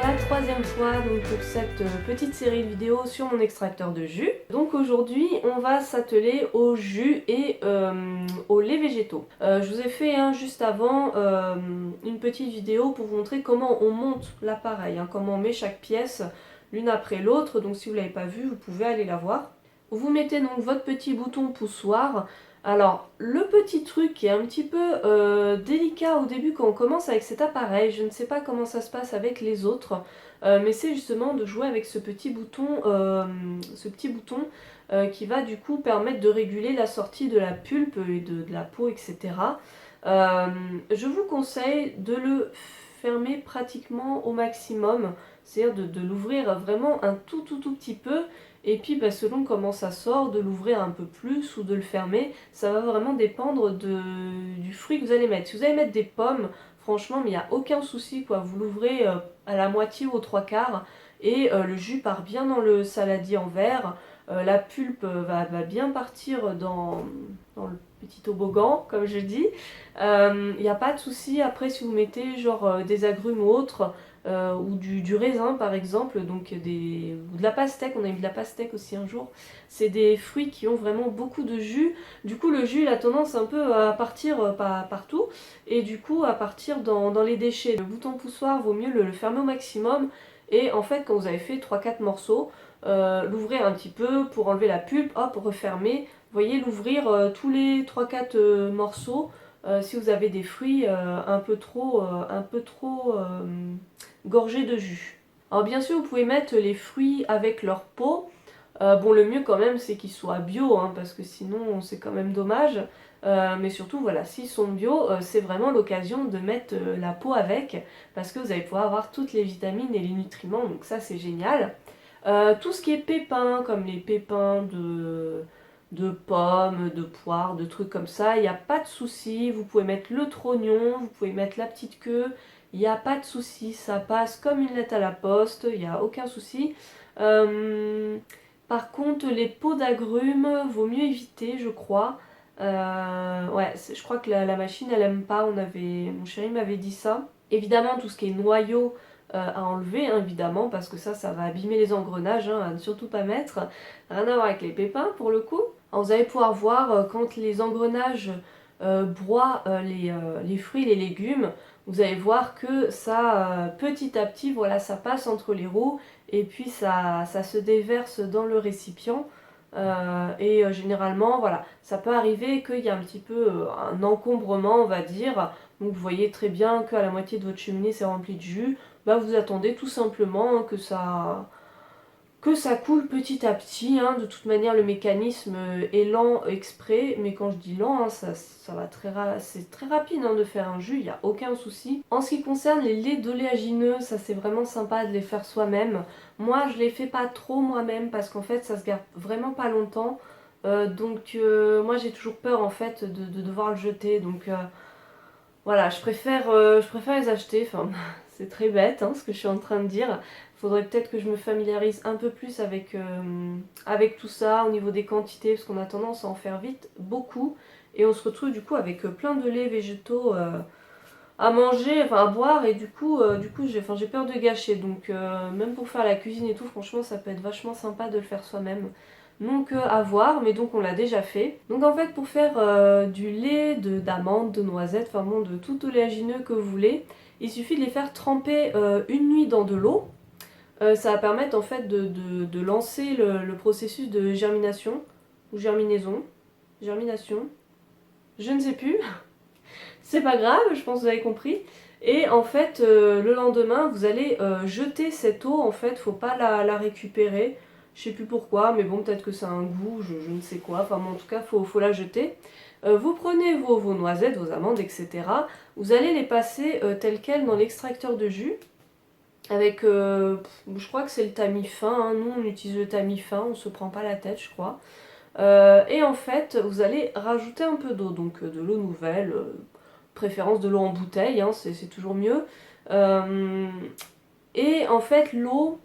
la troisième fois donc, pour cette petite série de vidéos sur mon extracteur de jus. Donc aujourd'hui on va s'atteler au jus et aux laits végétaux. Je vous ai fait juste avant une petite vidéo pour vous montrer comment on monte l'appareil, comment on met chaque pièce l'une après l'autre. Donc si vous ne l'avez pas vu, vous pouvez aller la voir. Vous mettez donc votre petit bouton poussoir. Alors, le petit truc qui est un petit peu délicat au début quand on commence avec cet appareil, je ne sais pas comment ça se passe avec les autres, mais c'est justement de jouer avec ce petit bouton qui va du coup permettre de réguler la sortie de la pulpe et de la peau, etc. Je vous conseille de le fermer pratiquement au maximum, c'est-à-dire de l'ouvrir vraiment un tout petit peu. Et puis selon comment ça sort, de l'ouvrir un peu plus ou de le fermer, ça va vraiment dépendre du fruit que vous allez mettre. Si vous allez mettre des pommes, franchement, il n'y a aucun souci, quoi. Vous l'ouvrez à la moitié ou aux trois quarts et le jus part bien dans le saladier en verre. La pulpe va bien partir dans le petit toboggan, comme je dis. Il n'y a pas de souci. Après, si vous mettez genre des agrumes ou autres, ou du raisin par exemple, donc ou de la pastèque, on a mis de la pastèque aussi un jour, c'est des fruits qui ont vraiment beaucoup de jus. Du coup le jus il a tendance un peu à partir partout et du coup à partir dans les déchets. Le bouton poussoir vaut mieux le fermer au maximum et en fait quand vous avez fait 3-4 morceaux, l'ouvrir un petit peu pour enlever la pulpe, hop, refermer. Vous voyez, l'ouvrir tous les 3-4 morceaux. Si vous avez des fruits un peu trop gorgés de jus. Alors bien sûr vous pouvez mettre les fruits avec leur peau. Bon, le mieux quand même c'est qu'ils soient bio, parce que sinon c'est quand même dommage. Mais surtout voilà, s'ils sont bio, c'est vraiment l'occasion de mettre la peau avec, parce que vous allez pouvoir avoir toutes les vitamines et les nutriments, donc ça c'est génial. Tout ce qui est pépins, comme les pépins de pommes, de poires, de trucs comme ça, il n'y a pas de souci. Vous pouvez mettre le trognon, vous pouvez mettre la petite queue, il n'y a pas de souci, ça passe comme une lettre à la poste, il n'y a aucun souci. Par contre, les peaux d'agrumes, vaut mieux éviter, je crois. Ouais, je crois que la machine, elle aime pas, mon chéri m'avait dit ça. Évidemment, tout ce qui est noyau, à enlever, évidemment, parce que ça va abîmer les engrenages, à ne surtout pas mettre. Rien à voir avec les pépins, pour le coup. Alors, vous allez pouvoir voir quand les engrenages broient les fruits et les légumes, vous allez voir que ça, petit à petit, voilà, ça passe entre les roues et puis ça se déverse dans le récipient. Généralement, voilà, ça peut arriver qu'il y ait un petit peu un encombrement, on va dire. Donc vous voyez très bien qu'à la moitié de votre cheminée c'est rempli de jus. Vous attendez tout simplement que ça coule petit à petit. De toute manière, le mécanisme est lent exprès, mais quand je dis lent, ça va c'est très rapide de faire un jus, il n'y a aucun souci. En ce qui concerne les laits d'oléagineux, ça c'est vraiment sympa de les faire soi-même. Moi, je les fais pas trop moi-même parce qu'en fait, ça se garde vraiment pas longtemps. Moi j'ai toujours peur en fait de devoir le jeter. Voilà, je préfère les acheter. Enfin, c'est très bête ce que je suis en train de dire. Faudrait peut-être que je me familiarise un peu plus avec tout ça au niveau des quantités, parce qu'on a tendance à en faire vite beaucoup. Et on se retrouve du coup avec plein de laits végétaux à manger, enfin à boire, et du coup j'ai peur de gâcher. Donc même pour faire la cuisine et tout, franchement ça peut être vachement sympa de le faire soi-même. Donc à voir, mais donc on l'a déjà fait. Donc en fait pour faire du lait d'amande, de noisettes, enfin bon de tout oléagineux que vous voulez, il suffit de les faire tremper une nuit dans de l'eau. Ça va permettre en fait de lancer le processus de germination, ou germinaison, je ne sais plus. C'est pas grave, je pense que vous avez compris. Et en fait, le lendemain, vous allez jeter cette eau. En fait, faut pas la récupérer. Je sais plus pourquoi, mais bon, peut-être que ça a un goût, je ne sais quoi. Enfin, bon, en tout cas, faut la jeter. Vous prenez vos noisettes, vos amandes, etc. Vous allez les passer telles quelles dans l'extracteur de jus. Avec, je crois que c'est le tamis fin. Nous, on utilise le tamis fin, on se prend pas la tête, je crois. Et en fait, vous allez rajouter un peu d'eau, donc de l'eau nouvelle, préférence de l'eau en bouteille, c'est toujours mieux. Et en fait, l'eau,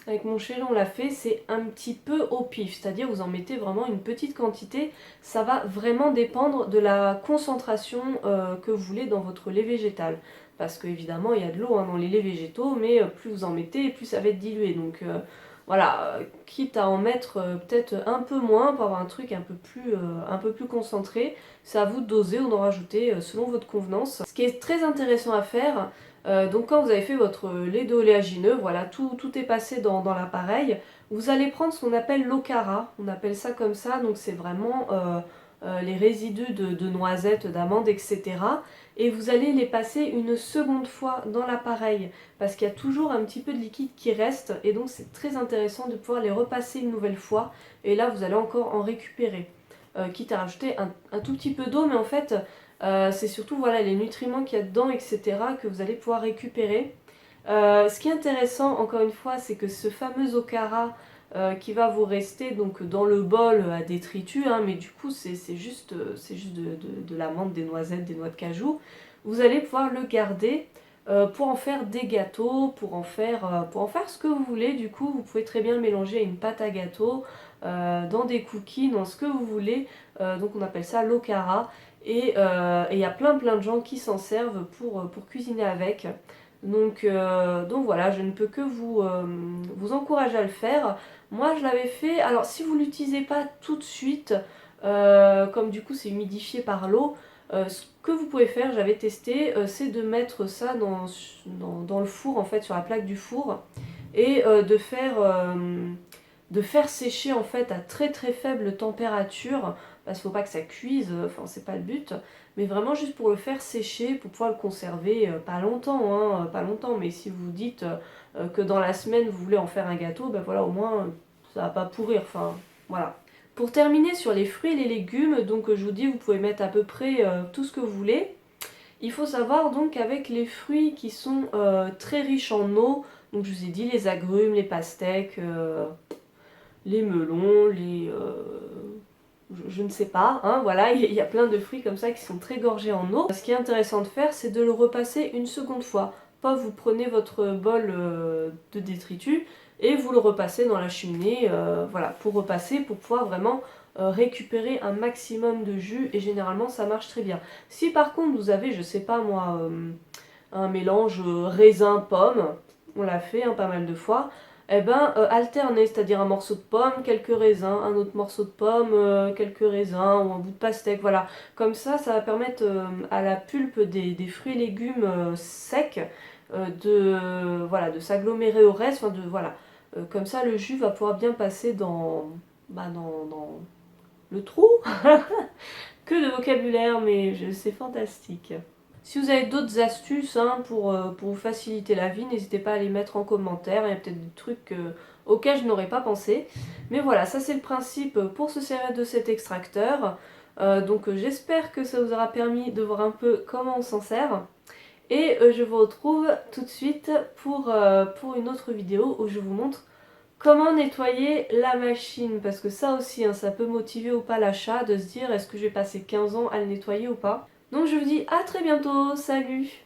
avec mon chéri, on l'a fait, c'est un petit peu au pif, c'est-à-dire vous en mettez vraiment une petite quantité. Ça va vraiment dépendre de la concentration que vous voulez dans votre lait végétal. parce qu'évidemment il y a de l'eau hein, dans les laits végétaux, mais plus vous en mettez, plus ça va être dilué. Donc voilà, quitte à en mettre peut-être un peu moins pour avoir un truc un peu plus concentré, c'est à vous de doser ou d'en rajouter selon votre convenance. Ce qui est très intéressant à faire, donc quand vous avez fait votre lait d'oléagineux, voilà, tout est passé dans l'appareil, vous allez prendre ce qu'on appelle l'okara, on appelle ça comme ça, donc c'est vraiment les résidus de noisettes, d'amandes, etc. Et vous allez les passer une seconde fois dans l'appareil, parce qu'il y a toujours un petit peu de liquide qui reste, et donc c'est très intéressant de pouvoir les repasser une nouvelle fois, et là vous allez encore en récupérer. Quitte à rajouter un tout petit peu d'eau, mais en fait c'est surtout voilà, les nutriments qu'il y a dedans, etc. que vous allez pouvoir récupérer. Ce qui est intéressant, encore une fois, c'est que ce fameux okara qui va vous rester donc dans le bol à détritus, hein, mais du coup c'est juste, de l'amande, des noisettes, des noix de cajou, vous allez pouvoir le garder pour en faire des gâteaux, pour en faire ce que vous voulez. Du coup vous pouvez très bien le mélanger à une pâte à gâteau, dans des cookies, dans ce que vous voulez. Donc on appelle ça l'okara, et il y a plein de gens qui s'en servent pour cuisiner avec. Donc voilà, je ne peux que vous encourager à le faire. Moi je l'avais fait, alors si vous ne l'utilisez pas tout de suite, comme du coup c'est humidifié par l'eau, ce que vous pouvez faire, j'avais testé, c'est de mettre ça dans le four, en fait, sur la plaque du four, et de faire sécher en fait à très faible température, parce qu'il ne faut pas que ça cuise, enfin c'est pas le but, mais vraiment juste pour le faire sécher, pour pouvoir le conserver pas longtemps, hein, pas longtemps, mais si vous dites que dans la semaine vous voulez en faire un gâteau, ben voilà, au moins ça va pas pourrir, enfin voilà. Pour terminer sur les fruits et les légumes, donc je vous dis vous pouvez mettre à peu près tout ce que vous voulez. Il faut savoir donc qu'avec les fruits qui sont très riches en eau, donc je vous ai dit les agrumes, les pastèques, les melons, je ne sais pas, hein, voilà, il y a plein de fruits comme ça qui sont très gorgés en eau. Ce qui est intéressant de faire, c'est de le repasser une seconde fois. Pas vous prenez votre bol de détritus et vous le repassez dans la cheminée, voilà, pour repasser, pour pouvoir vraiment récupérer un maximum de jus, et généralement ça marche très bien. Si par contre vous avez, je sais pas moi, un mélange raisin-pomme, on l'a fait hein, pas mal de fois, eh ben alterner, c'est-à-dire un morceau de pomme, quelques raisins, un autre morceau de pomme, quelques raisins ou un bout de pastèque, voilà. Comme ça va permettre à la pulpe des fruits et légumes secs voilà, de s'agglomérer au reste, enfin de voilà. Comme ça le jus va pouvoir bien passer dans le trou. Que de vocabulaire, mais c'est fantastique. Si vous avez d'autres astuces hein, pour vous faciliter la vie, n'hésitez pas à les mettre en commentaire. Il y a peut-être des trucs auxquels je n'aurais pas pensé. Mais voilà, ça c'est le principe pour se servir de cet extracteur. Donc j'espère que ça vous aura permis de voir un peu comment on s'en sert. Et je vous retrouve tout de suite pour une autre vidéo où je vous montre comment nettoyer la machine. Parce que ça aussi, hein, ça peut motiver ou pas l'achat, de se dire est-ce que je vais passer 15 ans à le nettoyer ou pas. Donc je vous dis à très bientôt, salut!